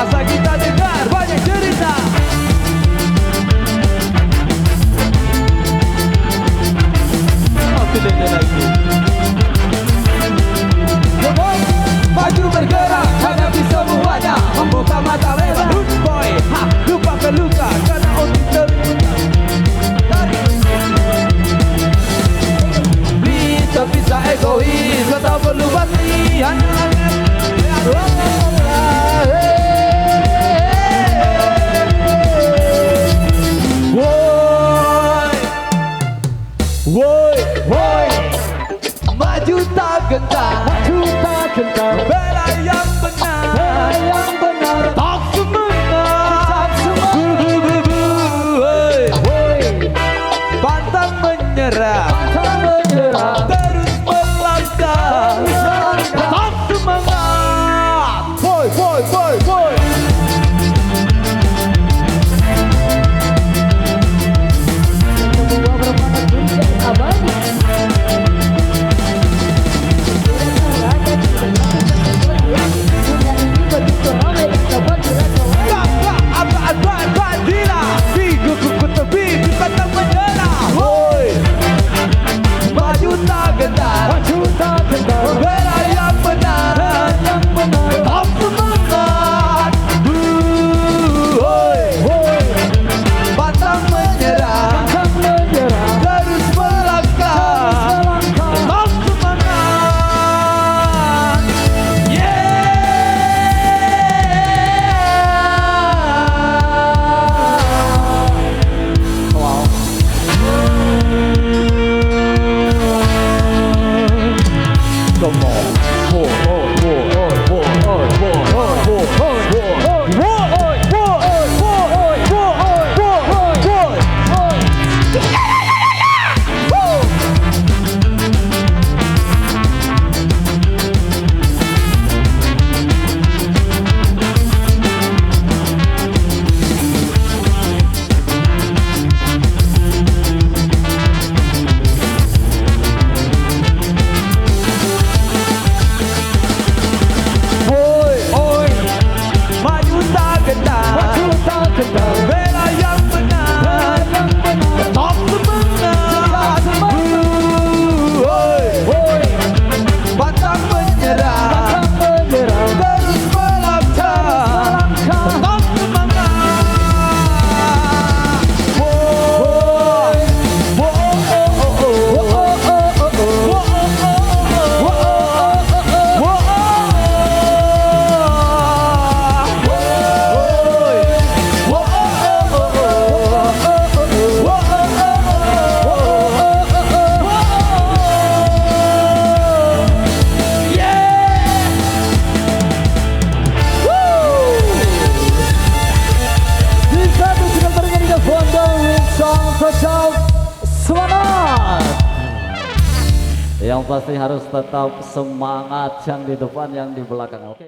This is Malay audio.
Masa kita dengar banyak cerita. Oke dengar lagi. Maju bergerak, hadapi semuanya, membuka mata lebar. Good boy, ha, lupakan luka, karena untuk terluka. Bisa egois, kau tak perlu pasti. Woi, maju tak gentar, bela yang benar, tak semangat, pantang menyerah, terus melangkah, tak semangat. Boy. Bela yang benar, tak semangat, pantang menyerah, terus melangkah, tak semangat. Semangat. Yang pasti harus tetap semangat, yang di depan, yang di belakang. Oke.